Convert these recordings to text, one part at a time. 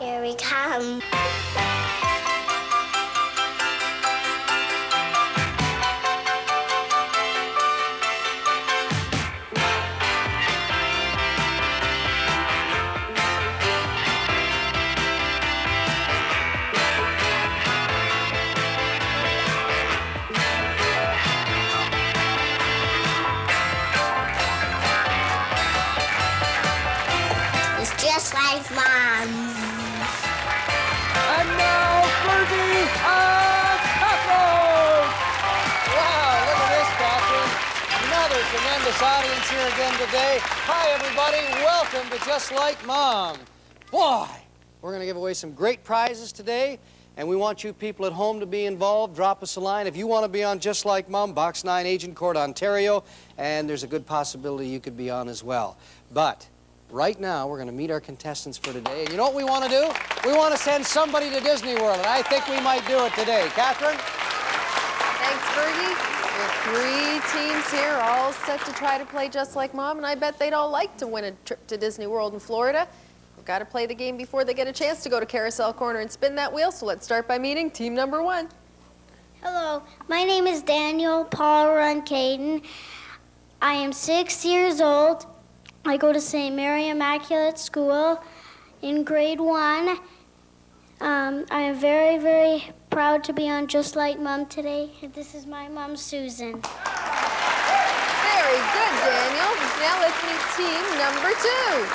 Here we come. Just like Mom. And now, Fergie and Catherine! Wow, look at this, Catherine. Another tremendous audience here again today. Hi, everybody. Welcome to Just Like Mom. Boy, we're going to give away some great prizes today, and we want you people at home to be involved. Drop us a line. If you want to be on Just Like Mom, Box 9, Agincourt, Ontario, and there's a good possibility you could be on as well. But right now, we're going to meet our contestants for today. And you know what we want to do? We want to send somebody to Disney World, and I think we might do it today. Catherine? Thanks, Fergie. With 3 teams here, all set to try to play Just Like Mom, and I bet they'd all like to win a trip to Disney World in Florida. We've got to play the game before they get a chance to go to Carousel Corner and spin that wheel, so let's start by meeting team number 1. Hello, my name is Daniel Paul Runcaden. I am 6 years old. I go to St. Mary Immaculate School in grade 1. I am very, very proud to be on Just Like Mom today. This is my mom, Susan. Very good, Daniel. Now let's meet team number 2.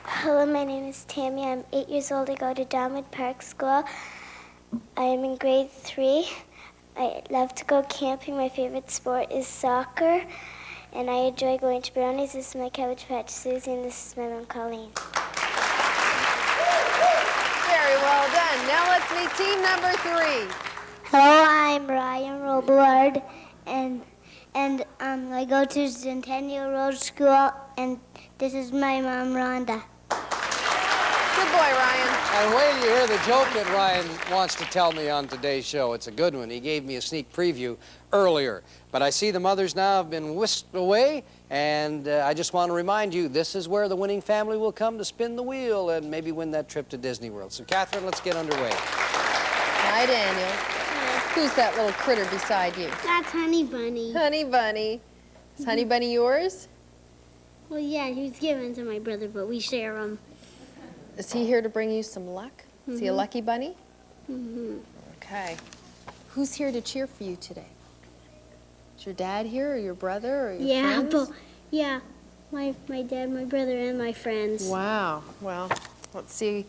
Hello, my name is Tammy. I'm 8 years old. I go to Donwood Park School. I am in grade 3. I love to go camping. My favorite sport is soccer. And I enjoy going to Brownies. This is my Cabbage Patch Susie, and this is my mom, Colleen. Very well done. Now let's meet team number 3. Hello, I'm Ryan Robillard, and I go to Centennial Road School, and this is my mom, Rhonda. Good boy, Ryan. And wait till you hear the joke that Ryan wants to tell me on today's show. It's a good one. He gave me a sneak preview earlier. But I see the mothers now have been whisked away, and I just want to remind you, this is where the winning family will come to spin the wheel and maybe win that trip to Disney World. So, Catherine, let's get underway. Hi, Daniel. Who's that little critter beside you? That's Honey Bunny. Honey Bunny. Is Honey Bunny yours? Well, yeah, he was given to my brother, but we share him. Is he here to bring you some luck? Is he a lucky bunny? Mm-hmm. Okay. Who's here to cheer for you today? Is your dad here, or your brother, or your friends? My dad, my brother, and my friends. Wow. Well, let's see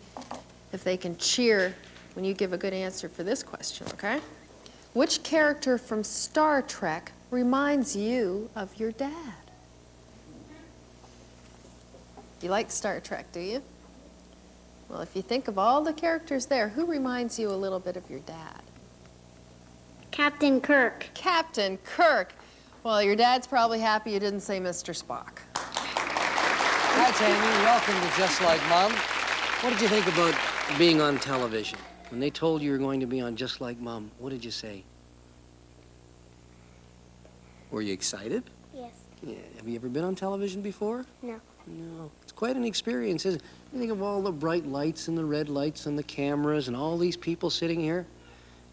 if they can cheer when you give a good answer for this question, okay? Which character from Star Trek reminds you of your dad? You like Star Trek, do you? Well, if you think of all the characters there, who reminds you a little bit of your dad? Captain Kirk. Captain Kirk. Well, your dad's probably happy you didn't say Mr. Spock. Hi, Tammy. Welcome to Just Like Mom. What did you think about being on television? When they told you were going to be on Just Like Mom, what did you say? Were you excited? Yes. Yeah. Have you ever been on television before? No. No. It's quite an experience, isn't it? You think of all the bright lights and the red lights and the cameras and all these people sitting here.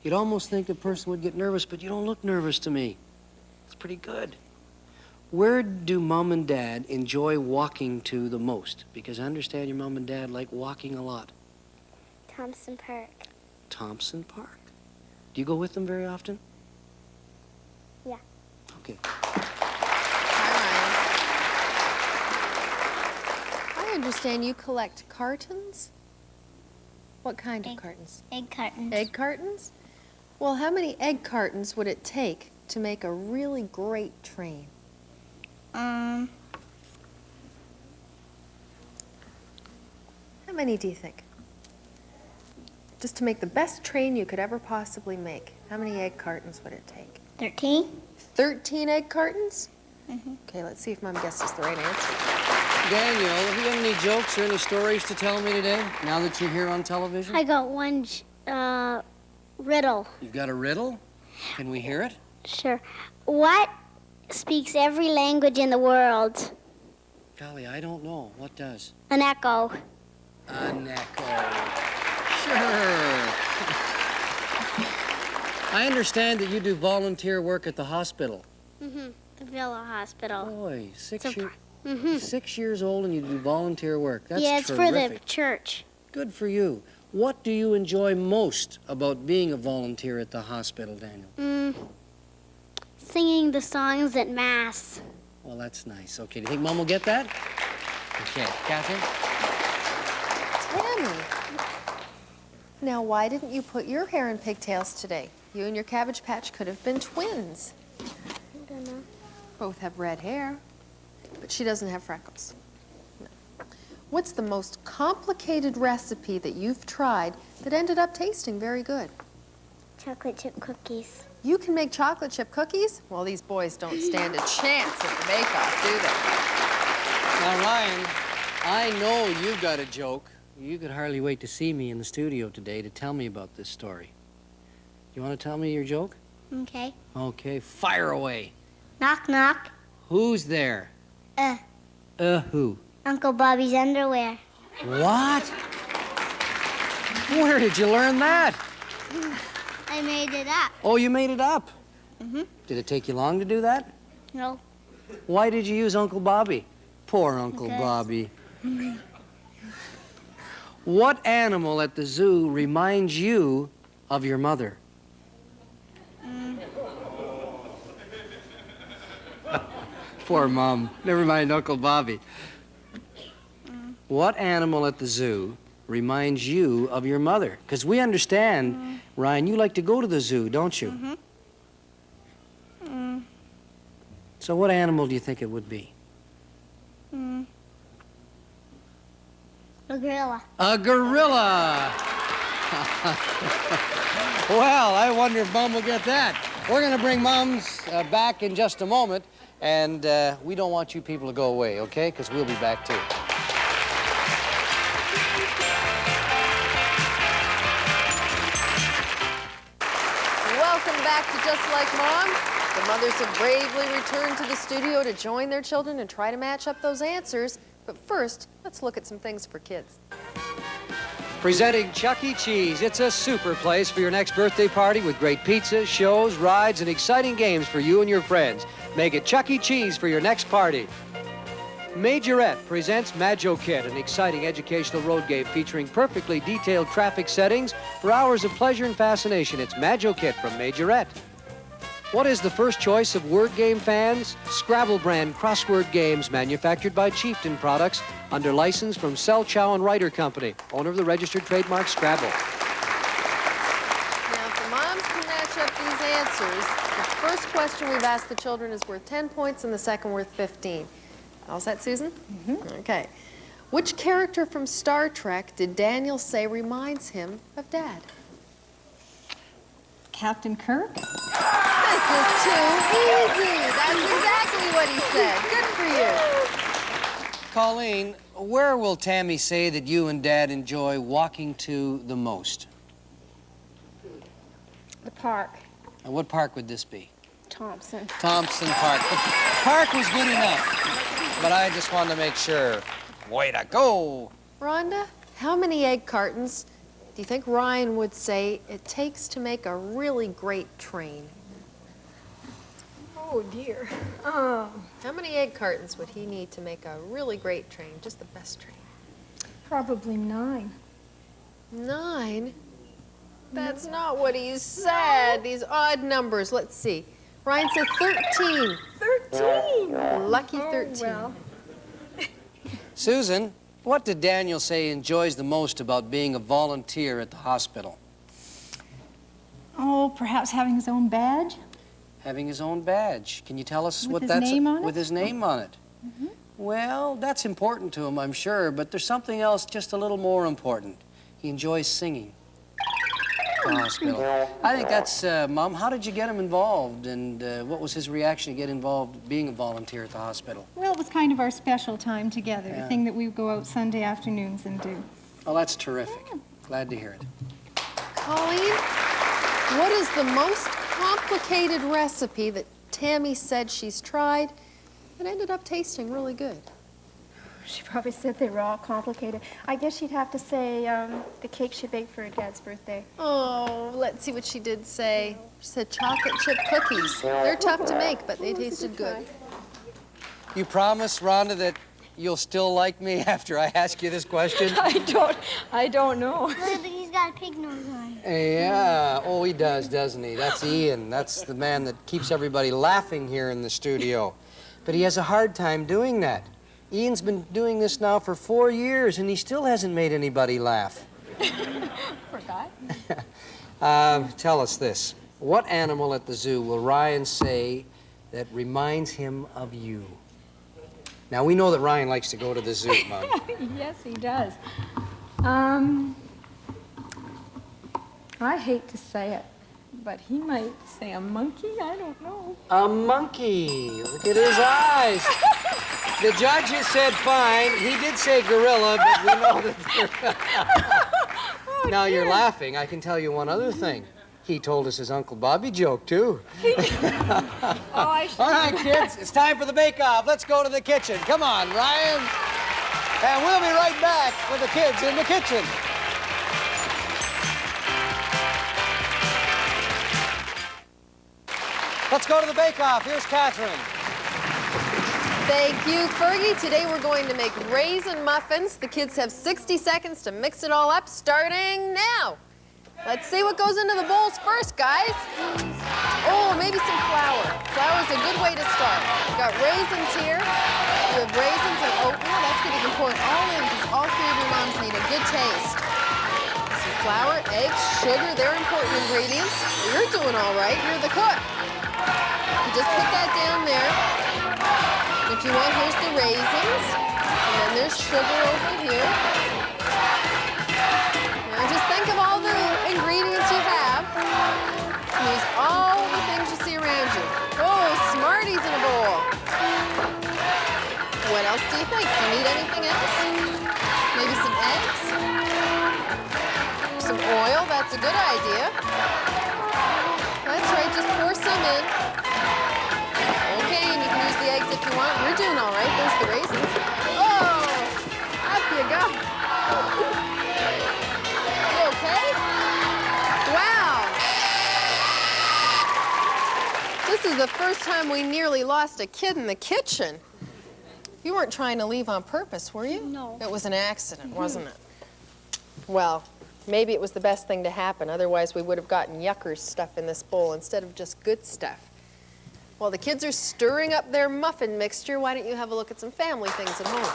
You'd almost think a person would get nervous, but you don't look nervous to me. It's pretty good. Where do Mom and Dad enjoy walking to the most? Because I understand your Mom and Dad like walking a lot. Thompson Park. Thompson Park. Do you go with them very often? Yeah. Okay. Hi, Ryan. I understand you collect cartons? What kind of cartons? Egg cartons. Egg cartons? Well, how many egg cartons would it take to make a really great train? How many do you think? Just to make the best train you could ever possibly make, how many egg cartons would it take? 13. 13 egg cartons? Mm-hmm. Okay, let's see if Mom guesses the right answer. Daniel, have you got any jokes or any stories to tell me today, now that you're here on television? I got one riddle. You've got a riddle? Can we hear it? Sure. What speaks every language in the world? Golly, I don't know. What does? An echo. Neko. Sure. I understand that you do volunteer work at the hospital. The Villa Hospital. Boy, Mm-hmm. 6 years old and you do volunteer work. That's Yeah, it's terrific. for the church. Good for you. What do you enjoy most about being a volunteer at the hospital, Daniel? Singing the songs at Mass. Well, that's nice. Okay, do you think Mom will get that? Okay, Catherine? Tammy, now why didn't you put your hair in pigtails today? You and your Cabbage Patch could have been twins. I don't know. Both have red hair, but she doesn't have freckles. No. What's the most complicated recipe that you've tried that ended up tasting very good? Chocolate chip cookies. You can make chocolate chip cookies? Well, these boys don't stand a chance at the bake-off, do they? Now, Ryan, I know you've got a joke. You could hardly wait to see me in the studio today to tell me about this story. You want to tell me your joke? Okay. Okay, fire away. Knock, knock. Who's there? Who? Uncle Bobby's underwear. What? Where did you learn that? I made it up. Oh, you made it up? Did it take you long to do that? No. Why did you use Uncle Bobby? Poor Uncle Because- Bobby. What animal at the zoo reminds you of your mother? Poor Mom. Never mind Uncle Bobby. What animal at the zoo reminds you of your mother? Because we understand, Ryan, you like to go to the zoo, don't you? So what animal do you think it would be? A gorilla. A gorilla! Well, I wonder if Mom will get that. We're going to bring Moms back in just a moment, and we don't want you people to go away, okay? Because we'll be back, too. Welcome back to Just Like Mom. The mothers have bravely returned to the studio to join their children and try to match up those answers. But first, let's look at some things for kids. Presenting Chuck E. Cheese. It's a super place for your next birthday party with great pizza, shows, rides, and exciting games for you and your friends. Make it Chuck E. Cheese for your next party. Majorette presents MajoKit, an exciting educational road game featuring perfectly detailed traffic settings for hours of pleasure and fascination. It's MajoKit from Majorette. What is the first choice of word game fans? Scrabble brand crossword games manufactured by Chieftain Products under license from Sell Chow and Writer Company, owner of the registered trademark Scrabble. Now, if the moms can match up these answers, the first question we've asked the children is worth 10 points and the second worth 15. All set, Susan? Okay. Which character from Star Trek did Daniel say reminds him of Dad? Captain Kirk? This is too easy. That's exactly what he said. Good for you. Colleen, where will Tammy say that you and Dad enjoy walking to the most? The park. And what park would this be? Thompson. Thompson Park. The park was good enough, but I just wanted to make sure. Way to go! Rhonda, how many egg cartons do you think Ryan would say it takes to make a really great train? Oh, dear. How many egg cartons would he need to make a really great train, just the best train? Probably 9. 9? That's not what he said. These odd numbers. Let's see. Ryan said 13. 13! Lucky 13. Well, Susan, what did Daniel say he enjoys the most about being a volunteer at the hospital? oh, perhaps having his own badge? Having his own badge. Can you tell us With what his that's name on it? with his name on it? Well, that's important to him, I'm sure, but there's something else just a little more important. He enjoys singing. At the hospital. I think that's, Mom, how did you get him involved, and what was his reaction to get involved being a volunteer at the hospital? Well, it was kind of our special time together, Yeah. a thing that we would go out Sunday afternoons and do. Oh, that's terrific. Glad to hear it. Colleen, what is the most complicated recipe that Tammy said she's tried that ended up tasting really good? She probably said they were all complicated. I guess she'd have to say the cake she baked for her dad's birthday. Oh, let's see what she did say. She said chocolate chip cookies. They're tough to make, but they tasted good. You promise, Rhonda, that you'll still like me after I ask you this question? I don't know. Look, he's got a pig nose on. Yeah. Oh, he does, doesn't he? That's Ian. That's the man that keeps everybody laughing here in the studio. But he has a hard time doing that. Ian's been doing this now for 4 years, and he still hasn't made anybody laugh. Forgot. Tell us this. What animal at the zoo will Ryan say that reminds him of you? Now, we know that Ryan likes to go to the zoo, Mom. Yes, he does. I hate to say it, but he might say a monkey. I don't know. A monkey. Look at his eyes. The judges said fine. He did say gorilla, but we know that. Now you're laughing. I can tell you one other thing. He told us his Uncle Bobby joke, too. All right, kids, it's time for the bake-off. Let's go to the kitchen. Come on, Ryan. And we'll be right back with the kids in the kitchen. Let's go to the bake-off. Here's Catherine. Thank you, Fergie. Today we're going to make raisin muffins. The kids have 60 seconds to mix it all up, starting now. Let's see what goes into the bowls first, guys. Oh, maybe some flour. Flour's a good way to start. We've got raisins here. We have raisins and oatmeal. That's good. You can pour it all in because all three of your moms need a good taste. Some flour, eggs, sugar, they're important ingredients. You're doing all right. You're the cook. You just put that down there. If you want, here's the raisins. And then there's sugar over here. Now just think of all the ingredients you have. Use all the things you see around you. Oh, Smarties in a bowl. What else do you think? Do you need anything else? Maybe some eggs? Some oil, that's a good idea. That's right, just pour some in. Okay, and you can use the eggs if you want. You're doing all right. There's the raisins. Oh, up you go. You okay? Wow. This is the first time we nearly lost a kid in the kitchen. You weren't trying to leave on purpose, were you? No. It was an accident, wasn't it? Well, maybe it was the best thing to happen. Otherwise, we would have gotten yuckers stuff in this bowl instead of just good stuff. While the kids are stirring up their muffin mixture, why don't you have a look at some family things at home?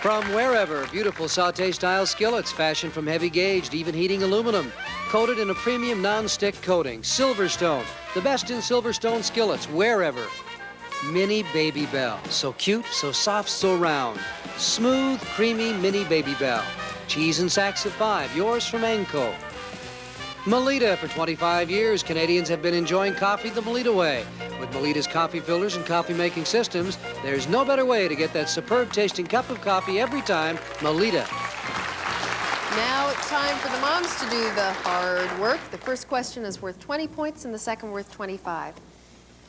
From Wherever, beautiful sauté-style skillets fashioned from heavy-gauged, even-heating aluminum, coated in a premium non-stick coating. Silverstone, the best in Silverstone skillets, Wherever. Mini Baby Bell, so cute, so soft, so round. Smooth, creamy Mini Baby Bell. Cheese and sacks of 5, yours from Anco. Melita, for 25 years, Canadians have been enjoying coffee the Melita way. With Melita's coffee filters and coffee-making systems, there's no better way to get that superb-tasting cup of coffee every time. Melita. Now it's time for the moms to do the hard work. The first question is worth 20 points and the second worth 25.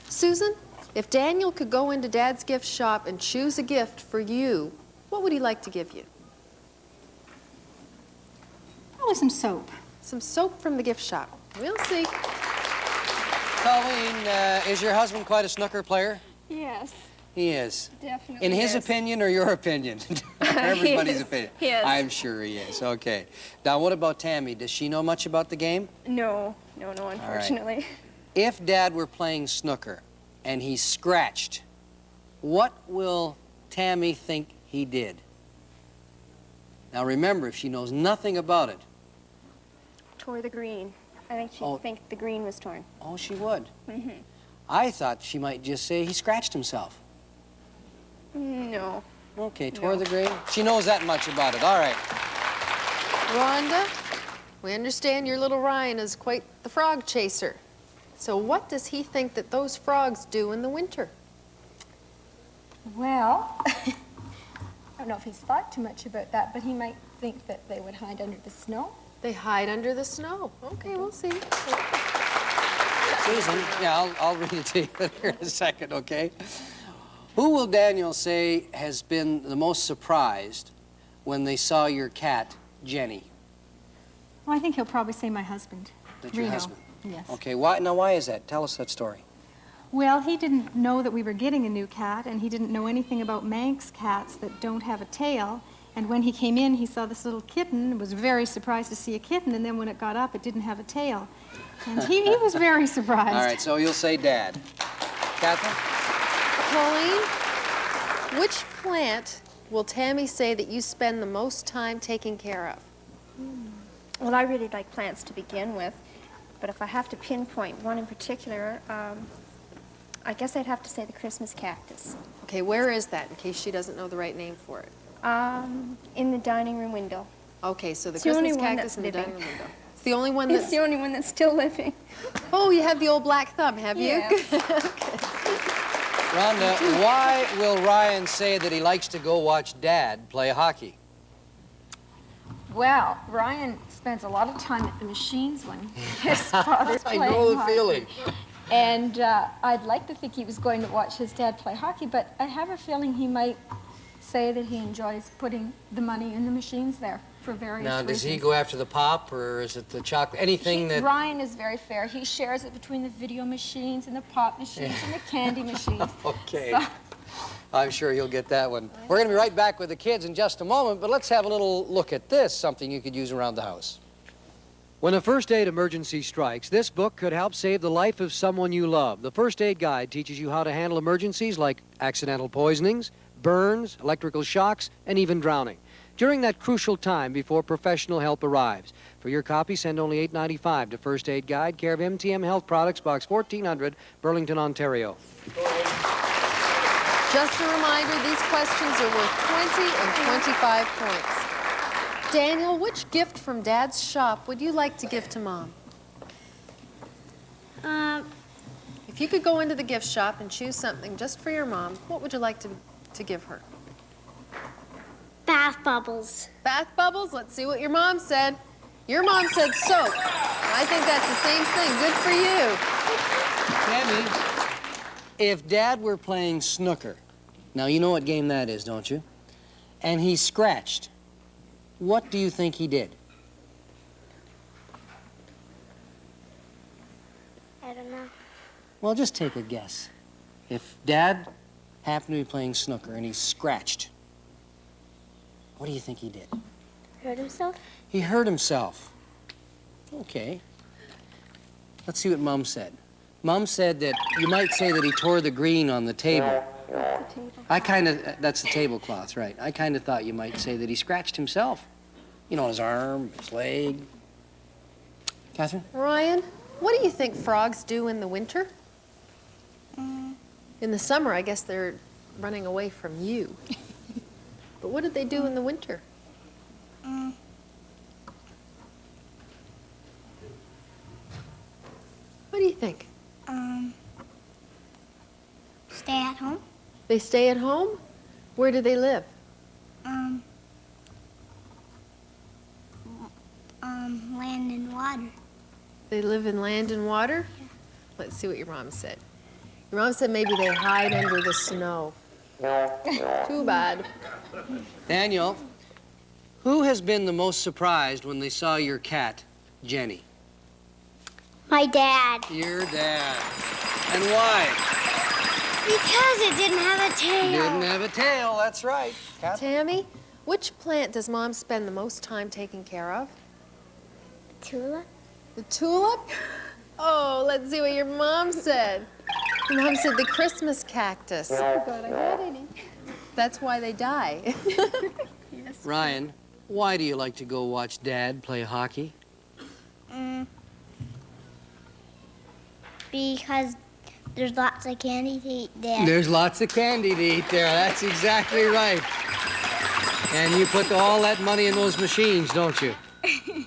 Susan, if Daniel could go into Dad's gift shop and choose a gift for you, what would he like to give you? Probably some soap. Some soap from the gift shop. We'll see. Colleen, is your husband quite a snooker player? Yes, He is. definitely. In his opinion or your opinion? Everybody's opinion. He is. I'm sure he is. Okay. Now, what about Tammy? Does she know much about the game? No, unfortunately. If Dad were playing snooker and he scratched, what will Tammy think he did? Now, remember, if she knows nothing about it, Tore the green. I think she'd Oh. think the green was torn. oh, she would. I thought she might just say he scratched himself. No. Okay, tore the green. She knows that much about it. All right. Rhonda, we understand your little Ryan is quite the frog chaser. So what does he think that those frogs do in the winter? Well, I don't know if he's thought too much about that, but he might think that they would hide under the snow. They hide under the snow. Okay, we'll see. Susan, yeah, I'll read it to you here in a second, okay? Who will Daniel say has been the most surprised when they saw your cat, Jenny? Well, I think he'll probably say my husband. That's your Reno. husband? Yes. Okay, why is that? Tell us that story. Well, he didn't know that we were getting a new cat, and he didn't know anything about Manx cats that don't have a tail. And when he came in, he saw this little kitten, and was very surprised to see a kitten, and then when it got up, it didn't have a tail. And he was very surprised. All right, so you'll say Dad. Catherine? Pauline, which plant will Tammy say that you spend the most time taking care of? Well, I really like plants to begin with, but if I have to pinpoint one in particular, I guess I'd have to say the Christmas cactus. Okay, where is that, in case she doesn't know the right name for it? In the dining room window. Okay, so the It's the only Christmas one cactus that's in the living. dining room window. It's the only one that's... It's the only one that's still living. Oh, you have the old black thumb, have you? Yes. Rhonda, why will Ryan say that he likes to go watch Dad play hockey? Well, Ryan spends a lot of time at the machines when his father's I playing know the hockey. feeling. And I'd like to think he was going to watch his dad play hockey, but I have a feeling he might say that he enjoys putting the money in the machines there for various Now, reasons. does he go after the pop, or is it the chocolate? Anything that... Ryan is very fair. He shares it between the video machines and the pop machines and the candy machines. Okay. So, I'm sure he'll get that one. We're going to be right back with the kids in just a moment, but let's have a little look at this, something you could use around the house. When a first aid emergency strikes, this book could help save the life of someone you love. The First Aid Guide teaches you how to handle emergencies like accidental poisonings, burns, electrical shocks, and even drowning during that crucial time before professional help arrives. For your copy, send only $8.95 to First Aid Guide, care of MTM Health Products, Box 1400, Burlington, Ontario. Just a reminder, these questions are worth 20 and 25 points. Daniel, which gift from Dad's shop would you like to give to Mom? If you could go into the gift shop and choose something just for your mom, what would you like to give her? Bath bubbles. Bath bubbles? Let's see what your mom said. Your mom said soap. I think that's the same thing. Good for you. Tammy, if Dad were playing snooker, now you know what game that is, don't you? And he scratched, what do you think he did? I don't know. Well, just take a guess. If Dad happened to be playing snooker and he scratched, what do you think he did? Hurt himself? He hurt himself. Okay. Let's see what Mom said. Mom said that you might say that he tore the green on the table. That's the tablecloth, right. I kind of thought you might say that he scratched himself. You know, his arm, his leg. Catherine? Ryan, what do you think frogs do in the winter? In the summer, I guess they're running away from you. But what did they do in the winter? What do you think? Stay at home? They stay at home? Where do they live? Land and water. They live in land and water? Let's see what your mom said. Your mom said maybe they hide under the snow. Too bad. Daniel, who has been the most surprised when they saw your cat, Jenny? My dad. Your dad. And why? Because it didn't have a tail. Didn't have a tail, that's right. Tammy, which plant does Mom spend the most time taking care of? Tulip? The tulip? Oh, let's see what your mom said. Your mom said the Christmas cactus. Forgot I had any. That's why they die. Ryan, why do you like to go watch Dad play hockey? Because there's lots of candy to eat there. There's lots of candy to eat there. That's exactly right. And you put all that money in those machines, don't you?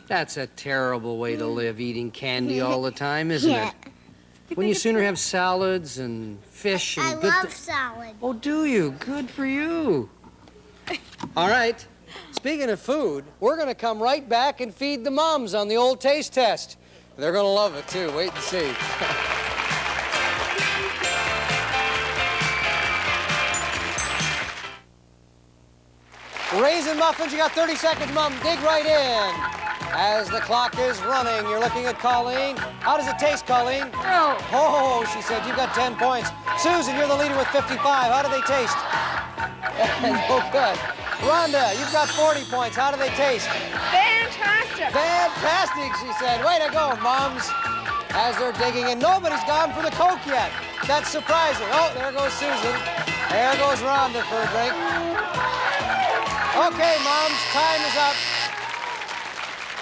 That's a terrible way to live, eating candy all the time, isn't Yeah. it? When you sooner have salads and fish and I good love salad. Oh, do you? Good for you. All right. Speaking of food, we're going to come right back and feed the moms on the old taste test. They're going to love it, too. Wait and see. Raisin muffins, you got 30 seconds, Mom. Dig right in. As the clock is running, you're looking at Colleen. How does it taste, Colleen? Oh, she said you've got 10 points. Susan, you're the leader with 55. How do they taste? No good. Rhonda, you've got 40 points. How do they taste? Fantastic. Fantastic, she said. Way to go, Moms. As they're digging in, nobody's gone for the Coke yet. That's surprising. Oh, there goes Susan. There goes Rhonda for a drink. Okay, Moms, time is up.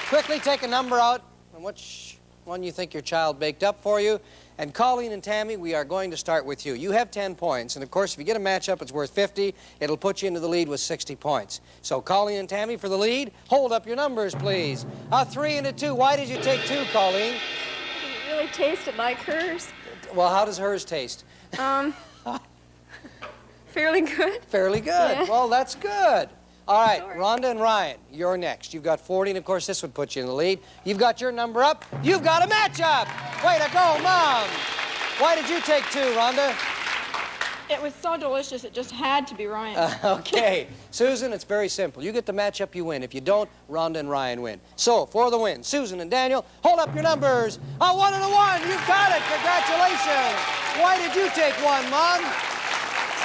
Quickly take a number out and which one you think your child baked up for you. And Colleen and Tammy, we are going to start with you. You have 10 points, and of course, if you get a matchup, it's worth 50. It'll put you into the lead with 60 points. So Colleen and Tammy for the lead. Hold up your numbers, please. A 3 and a 2. Why did you take 2, Colleen? It really tasted like hers. Well, how does hers taste? Fairly good. Fairly good. Yeah. Well, that's good. All right, Rhonda and Ryan, you're next. You've got 40, and of course, this would put you in the lead. You've got your number up. You've got a matchup. Way to go, Mom. Why did you take 2, Rhonda? It was so delicious, it just had to be Ryan. Okay. Susan, it's very simple. You get the matchup, you win. If you don't, Rhonda and Ryan win. So, for the win, Susan and Daniel, hold up your numbers. A 1 and a 1. You've got it. Congratulations. Why did you take 1, Mom?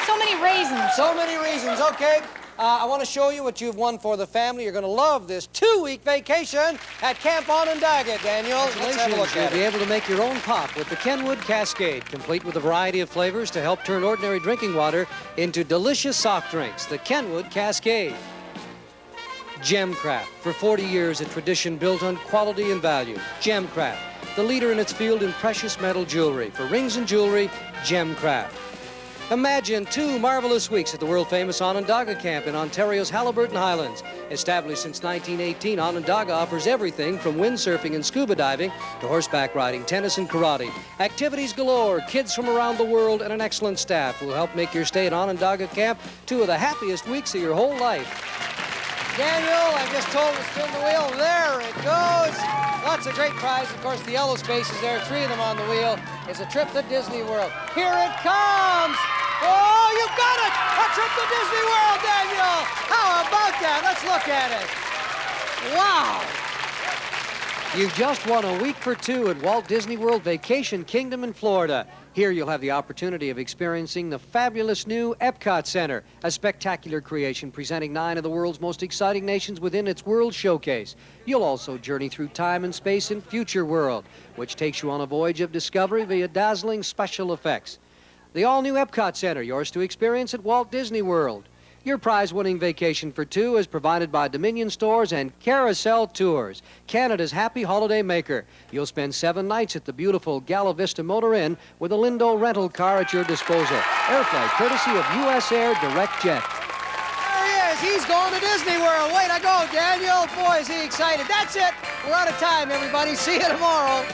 So many raisins. So many reasons. Okay. I want to show you what you've won for the family. You're going to love this 2-week vacation at Camp Onondaga, Daniel. Let's have a look You'll at be it. able to make your own pop with the Kenwood Cascade, complete with a variety of flavors to help turn ordinary drinking water into delicious soft drinks. The Kenwood Cascade. Gemcraft. For 40 years, a tradition built on quality and value. Gemcraft, the leader in its field in precious metal jewelry. For rings and jewelry, Gemcraft. Imagine 2 marvelous weeks at the world-famous Onondaga Camp in Ontario's Haliburton Highlands. Established since 1918, Onondaga offers everything from windsurfing and scuba diving to horseback riding, tennis, and karate. Activities galore, kids from around the world, and an excellent staff who will help make your stay at Onondaga Camp 2 of the happiest weeks of your whole life. Daniel, I just told him to spin the wheel. There it goes. Lots of great prizes. Of course, the yellow space is there. 3 of them on the wheel. It's a trip to Disney World. Here it comes. Oh, you got it! A trip to Disney World, Daniel! How about that? Let's look at it. Wow. You've just won a week for 2 at Walt Disney World Vacation Kingdom in Florida. Here you'll have the opportunity of experiencing the fabulous new Epcot Center, a spectacular creation presenting 9 of the world's most exciting nations within its World Showcase. You'll also journey through time and space in Future World, which takes you on a voyage of discovery via dazzling special effects. The all-new Epcot Center, yours to experience at Walt Disney World. Your prize-winning vacation for 2 is provided by Dominion Stores and Carousel Tours, Canada's happy holiday maker. You'll spend 7 nights at the beautiful Gala Vista Motor Inn with a Lindo rental car at your disposal. Air flight courtesy of US Air Direct Jet. There he is. He's going to Disney World. Way to go, Daniel. Boy, is he excited. That's it. We're out of time, everybody. See you tomorrow.